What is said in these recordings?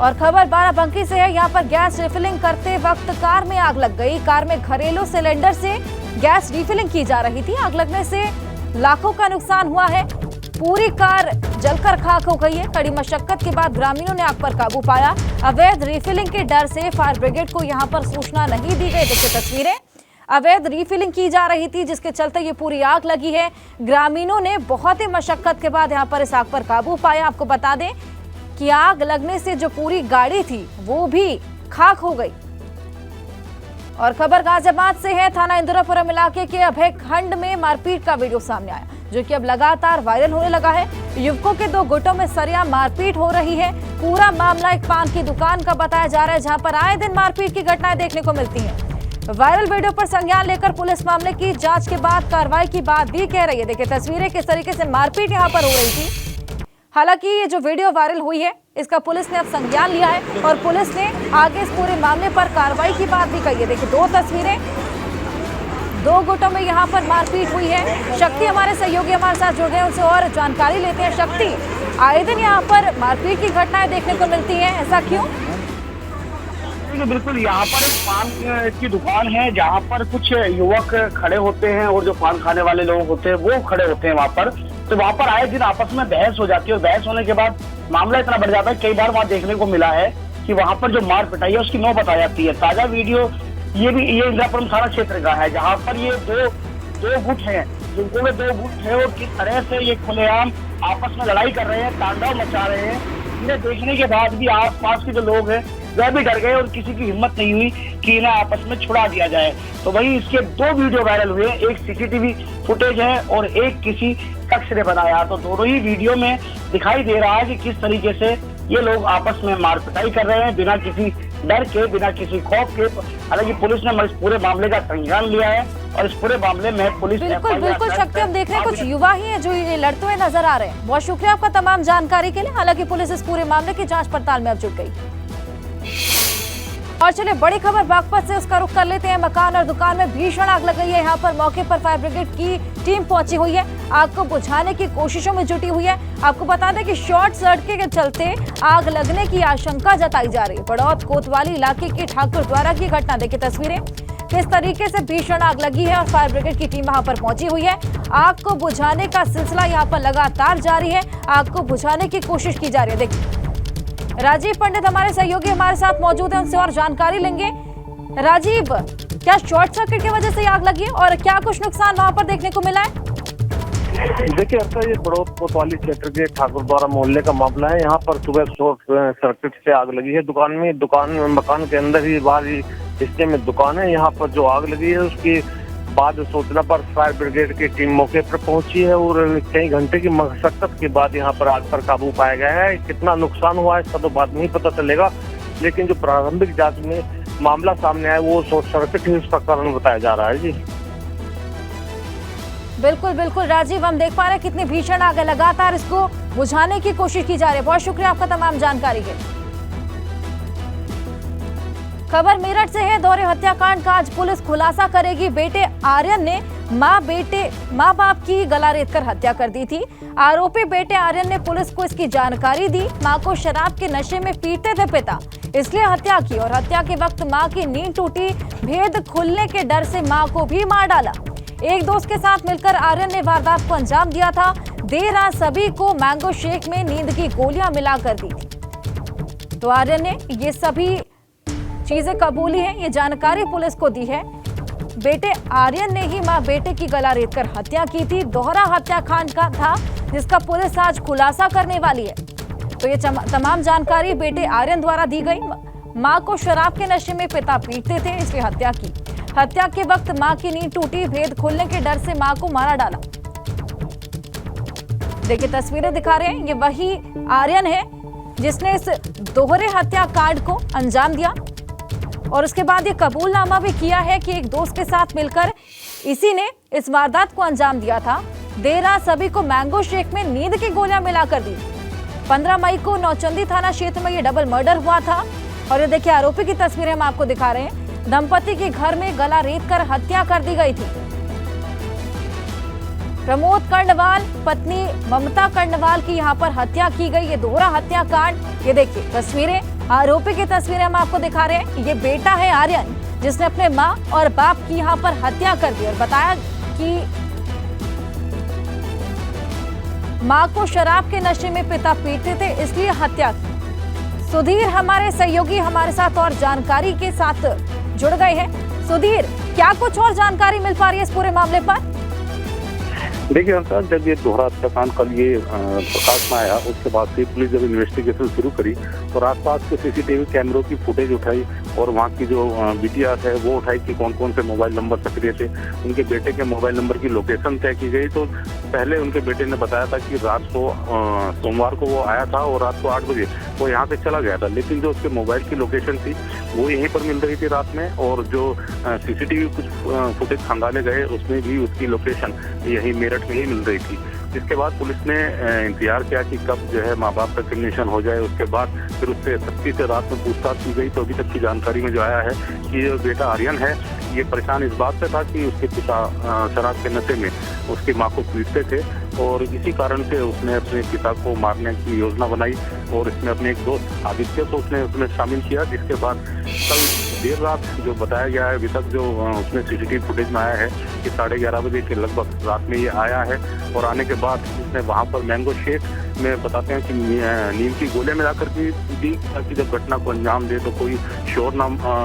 और खबर बाराबंकी से है। यहाँ पर गैस रिफिलिंग करते वक्त कार में आग लग गई। कार में घरेलू सिलेंडर से गैस रिफिलिंग की जा रही थी। आग लगने से लाखों का नुकसान हुआ है। पूरी कार जलकर खाक हो गई है। कड़ी मशक्कत के बाद ग्रामीणों ने आग पर काबू पाया। अवैध रिफिलिंग के डर से फायर ब्रिगेड को यहाँ पर सूचना नहीं दी गई। देखिए तस्वीरें, अवैध रिफिलिंग की जा रही थी जिसके चलते ये पूरी आग लगी है। ग्रामीणों ने बहुत ही मशक्कत के बाद यहाँ पर इस आग पर काबू पाया। आपको बता दें कि आग लगने से जो पूरी गाड़ी थी वो भी खाक हो गई। और खबर गाजियाबाद से है। थाना इंदिरापुरम इलाके के अभय खंड में मारपीट का वीडियो सामने आया जो कि अब लगातार वायरल होने लगा है। युवकों के दो गुटों में सरेआम मारपीट हो रही है। पूरा मामला एक पान की दुकान का बताया जा रहा है जहां पर आए दिन मारपीट की घटनाएं देखने को मिलती हैं। वायरल वीडियो पर संज्ञान लेकर पुलिस मामले की जांच के बाद कार्रवाई की बात भी कह रही है। देखिए तस्वीरें किस तरीके से मारपीट यहां पर हो रही थी। हालांकि ये जो वीडियो वायरल हुई है इसका पुलिस ने अब संज्ञान लिया है और पुलिस ने आगे इस पूरे मामले पर कार्रवाई की बात भी कही है। देखिए दो तस्वीरें, दो गुटों में यहाँ पर मारपीट हुई है। शक्ति हमारे सहयोगी हमारे साथ जुड़ गए, उनसे और जानकारी लेते हैं। शक्ति, आए दिन यहाँ पर मारपीट की घटनाएं देखने को मिलती हैं, ऐसा क्यों? बिल्कुल, यहाँ पर एक पान की दुकान है जहाँ पर कुछ युवक खड़े होते हैं और जो पान खाने वाले लोग होते हैं वो खड़े होते हैं वहाँ पर। तो वहाँ पर आए दिन आपस में बहस हो जाती है और बहस होने के बाद मामला इतना बढ़ जाता है। कई बार वहाँ देखने को मिला है कि वहाँ पर जो मार पिटाई है उसकी नौबत आ जाती है। ताजा वीडियो ये इंदिरापुरम थाना क्षेत्र का है जहाँ पर ये दो गुट हैं, जिनको में दो गुट है और किस तरह से ये खुलेआम आपस में लड़ाई कर रहे हैं, तांडव मचा रहे हैं। इन्हें देखने के बाद भी आसपास के जो लोग हैं वह भी डर गए और किसी की हिम्मत नहीं हुई कि इन्हें आपस में छुड़ा दिया जाए। तो वही इसके दो वीडियो वायरल हुए, एक सीसीटीवी फुटेज है और एक किसी शख्स ने बनाया। तो दोनों ही वीडियो में दिखाई दे रहा है कि किस तरीके से ये लोग आपस में मार पिटाई कर रहे हैं बिना किसी डर के, बिना किसी खौफ के। हालांकि पुलिस ने इस पूरे मामले का संज्ञान लिया है और इस पूरे मामले में पुलिस बिल्कुल शक्ति, हम देख रहे हैं कुछ युवा ही हैं जो ये लड़ते हुए नजर आ रहे हैं। बहुत शुक्रिया आपका तमाम जानकारी के लिए। हालांकि पुलिस इस पूरे मामले की जांच पड़ताल में अब जुट गई। और चलिए बड़ी खबर बागपत से, उसका रुख कर लेते हैं। मकान और दुकान में भीषण आग लग गई है। यहाँ पर मौके पर फायर ब्रिगेड की टीम पहुंची हुई है, आग को बुझाने की कोशिशों में जुटी हुई है। आपको बता दें कि शॉर्ट सर्किट के चलते आग लगने की आशंका जताई जा रही है। बड़ौद कोतवाली इलाके के ठाकुर द्वारा की घटना देखिए तस्वीरें, किस तरीके से भीषण आग लगी है और फायर ब्रिगेड की टीम वहां पर पहुंची हुई है। आग को बुझाने का सिलसिला यहाँ पर लगातार जारी है। आग को बुझाने की कोशिश की जा रही है। देखिए राजीव पंडित हमारे सहयोगी हमारे साथ मौजूद हैं, उनसे और जानकारी लेंगे। राजीव, क्या शॉर्ट सर्किट की वजह से आग लगी है और क्या कुछ नुकसान वहां पर देखने को मिला है? देखिए ये बड़ौद कोतवाली क्षेत्र के ठाकुर द्वारा मोहल्ले का मामला है। यहाँ पर सुबह शॉर्ट सर्किट से आग लगी है। मकान के अंदर ही बाहरी हिस्से में दुकान है। यहाँ पर जो आग लगी है उसकी बाद सूचना पर फायर ब्रिगेड की टीम मौके पर पहुंची है और कई घंटे की मशक्कत के बाद यहाँ पर आग पर काबू पाया गया है। कितना नुकसान हुआ है इसका तो बाद नहीं पता चलेगा, लेकिन जो प्रारंभिक जांच में मामला सामने आया वो शॉर्ट सर्किट ही उसका कारण बताया जा रहा है। जी बिल्कुल राजीव, हम देख पा रहे हैं कितनी भीषण आग है। लगातार इसको बुझाने की कोशिश की जा रही है। बहुत शुक्रिया आपका तमाम जानकारी के लिए। खबर मेरठ से है। दोहरे हत्याकांड का आज पुलिस खुलासा करेगी। बेटे आर्यन ने मां बाप की गला रेतकर हत्या कर दी थी। आरोपी बेटे आर्यन ने पुलिस को इसकी जानकारी दी। मां को शराब के नशे में पीटते थे पिता, इसलिए हत्या की और हत्या के वक्त मां की नींद टूटी। भेद खुलने के डर से मां को भी मार डाला। एक दोस्त के साथ मिलकर आर्यन ने वारदात को अंजाम दिया था। देर रात सभी को मैंगो शेक में नींद की गोलियां मिलाकर दी थी। तो आर्यन ने ये सभी चीजें कबूली है, ये जानकारी पुलिस को दी है। बेटे आर्यन ने ही मां बेटे की गला रेतकर हत्या की थी। दोहरा हत्याकांड का था जिसका पुलिस आज खुलासा करने वाली है। तो ये तमाम जानकारी बेटे आर्यन द्वारा दी गई। मां को शराब के नशे में पिता पीटते थे इसलिए हत्या की। हत्या के वक्त मां की नींद टूटी। भेद खुलने के डर से मां को मारा डाला। देखिए तस्वीरें दिखा रहे हैं, ये वही आर्यन है जिसने इस दोहरे हत्याकांड को अंजाम दिया और उसके बाद ये कबूलनामा भी किया है कि एक दोस्त के साथ मिलकर इसी ने इस वारदात को अंजाम दिया था। देर रात सभी को मैंगो शेक में नींद की गोलियां मिलाकर दी। 15 मई को नौचंदी थाना क्षेत्र में ये डबल मर्डर हुआ था। और ये देखिए आरोपी की तस्वीरें हम आपको दिखा रहे हैं। दंपति के घर में गला रेतकर हत्या कर दी गई थी। प्रमोद कर्णवाल पत्नी ममता कर्णवाल की यहाँ पर हत्या की गई। ये दोहरा हत्याकांड, ये देखिए तस्वीरें, आरोपी की तस्वीरें हम आपको दिखा रहे हैं। ये बेटा है आर्यन, जिसने अपने मां और बाप की यहां पर हत्या कर दी और बताया कि मां को शराब के नशे में पिता पीटते थे, इसलिए हत्या की। सुधीर हमारे सहयोगी हमारे साथ और जानकारी के साथ जुड़ गए हैं। सुधीर, क्या कुछ और जानकारी मिल पा रही है इस पूरे मामले पर? देखिए हंसा, जब ये दोहरा हत्याकांड कल ये प्रकाश में आया, उसके बाद से पुलिस जब इन्वेस्टिगेशन शुरू करी और आसपास के सीसीटीवी कैमरों की फुटेज उठाई और वहाँ की जो बीटीआर है वो उठाई कि कौन कौन से मोबाइल नंबर सक्रिय थे। उनके बेटे के मोबाइल नंबर की लोकेशन तय की गई। तो पहले उनके बेटे ने बताया था कि रात को सोमवार को वो आया था और रात को 8 बजे वो यहाँ से चला गया था, लेकिन जो उसके मोबाइल की लोकेशन थी वो यहीं पर मिल रही थी रात में, और जो सीसीटीवी कुछ फुटेज खंगाले गए उसमें भी उसकी लोकेशन यही मेरठ में ही मिल रही थी। जिसके बाद पुलिस ने इंतजार किया कि कब जो है माँ बाप का क्रिमिनेशन हो जाए। उसके बाद फिर उससे सख्ती से रात में पूछताछ की गई। तो अभी तक की जानकारी में जो आया है कि जो बेटा आर्यन है ये परेशान इस बात से था कि उसके पिता शराब के नशे में उसकी माँ को पीटते थे और इसी कारण से उसने अपने पिता को मारने की योजना बनाई और इसमें अपने एक दोस्त आदित्य को उसमें शामिल किया। जिसके बाद कल देर रात जो बताया गया है, अभी तक जो उसमें सीसीटीवी फुटेज में आया है कि 11:30 बजे के लगभग रात में ये आया है और आने के बाद उसने वहाँ पर मैंगो शेक में बताते हैं कि नीम की गोलियां मिलाकर की दी ताकि जब घटना को अंजाम दे तो कोई शोर ना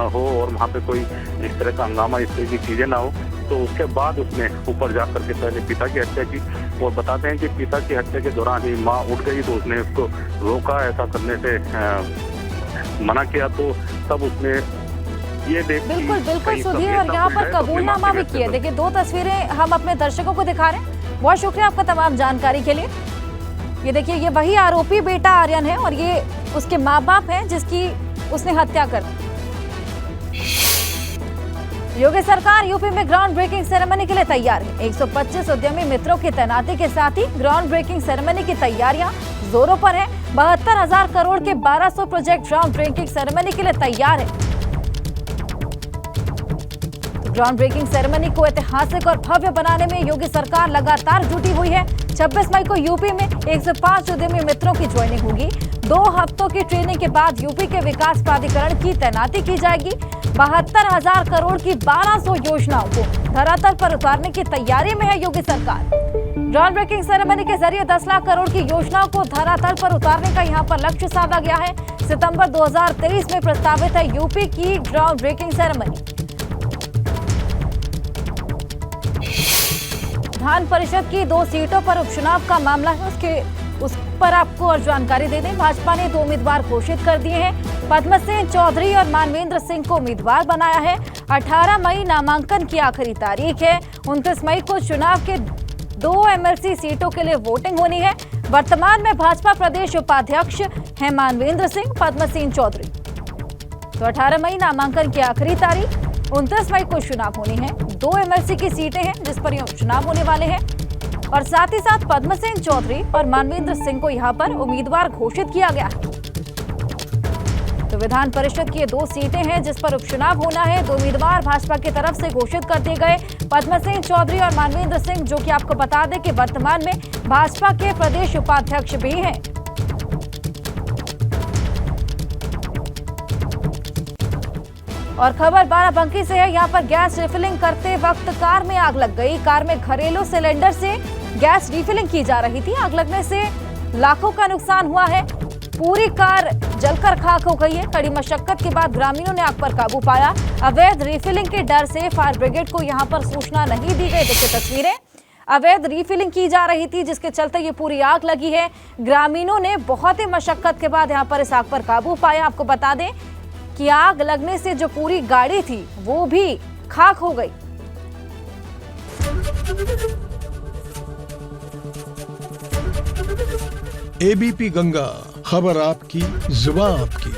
हो और वहाँ पे कोई इस तरह का हंगामा, इस तरह की चीजें ना हो। तो उसके बाद उसने ऊपर जाकर के पहले पिता की हत्या की और बताते हैं कि पिता की हत्या के दौरान ही माँ उठ गई तो उसने उसको रोका, ऐसा करने से मना किया। तो तब उसने ये बिल्कुल सुधीर, और यहाँ पर कबूलनामा भी किया। देखिए 2 तस्वीरें हम अपने दर्शकों को दिखा रहे हैं। बहुत शुक्रिया आपका तमाम जानकारी के लिए। ये देखिए, ये वही आरोपी बेटा आर्यन है और ये उसके माँ बाप हैं जिसकी उसने हत्या कर दी। योगी सरकार यूपी में ग्राउंड ब्रेकिंग सेरेमनी के लिए तैयार है। 125 उद्यमी मित्रों की तैनाती के साथ ही ग्राउंड ब्रेकिंग सेरेमनी की तैयारियां जोरों पर है। 72,000 करोड़ के 1200 प्रोजेक्ट ग्राउंड ब्रेकिंग सेरेमनी के लिए तैयार है। ग्राउंड ब्रेकिंग सेरेमनी को ऐतिहासिक और भव्य बनाने में योगी सरकार लगातार जुटी हुई है। 26 मई को यूपी में 105 उद्यमी मित्रों की ज्वाइनिंग होगी। 2 हफ्तों की ट्रेनिंग के बाद यूपी के विकास प्राधिकरण की तैनाती की जाएगी। 72,000 करोड़ की 1200 योजनाओं को धरातल पर उतारने की तैयारी में है योगी सरकार। ग्राउंड ब्रेकिंग सेरेमनी के जरिए 10 लाख करोड़ की योजनाओं को धरातल पर उतारने का यहां पर लक्ष्य साधा गया है। सितंबर 2023 में प्रस्तावित है यूपी की ground breaking ceremony. Vidhan Parishad की 2 सीटों पर उपचुनाव का मामला है, उस पर आपको और जानकारी दे दें। भाजपा ने 2 उम्मीदवार घोषित कर दिए हैं। पद्म सिंह चौधरी और मानवेंद्र सिंह को उम्मीदवार बनाया है। 18 मई नामांकन की आखिरी तारीख है। 29 मई को चुनाव के 2 एमएलसी सीटों के लिए वोटिंग होनी है। वर्तमान में भाजपा प्रदेश उपाध्यक्ष हैं मानवेंद्र सिंह, पद्म सिंह चौधरी। तो 18 मई नामांकन की आखिरी तारीख, 29 मई को चुनाव होनी है। 2 एमएलसी की सीटें हैं जिस पर यह चुनाव होने वाले हैं और साथ ही साथ पद्म सिंह चौधरी और मानवेंद्र सिंह को यहां पर उम्मीदवार घोषित किया गया है। तो विधान परिषद की ये 2 सीटें हैं जिस पर उपचुनाव होना है। 2 उम्मीदवार भाजपा की तरफ से घोषित कर दिए गए, पद्म सिंह चौधरी और मानवेंद्र सिंह, जो कि आपको बता दें कि वर्तमान में भाजपा के प्रदेश उपाध्यक्ष भी हैं। और खबर बाराबंकी से है। यहाँ पर गैस रिफिलिंग करते वक्त कार में आग लग गई। कार में घरेलू सिलेंडर से गैस रिफिलिंग की जा रही थी। आग लगने से लाखों का नुकसान हुआ है। पूरी कार जलकर खाक हो गई है। कड़ी मशक्कत के बाद ग्रामीणों ने आग पर काबू पाया। अवैध रिफिलिंग के डर से फायर ब्रिगेड को यहाँ पर सूचना नहीं दी गई। देखिए तस्वीरें, अवैध रिफिलिंग की जा रही थी जिसके चलते ये पूरी आग लगी है। ग्रामीणों ने बहुत ही मशक्कत के बाद यहाँ पर इस आग पर काबू पाया। आपको बता दें कि आग लगने से जो पूरी गाड़ी थी वो भी खाक हो गई। एबीपी गंगा, खबर आपकी, जुबान आपकी।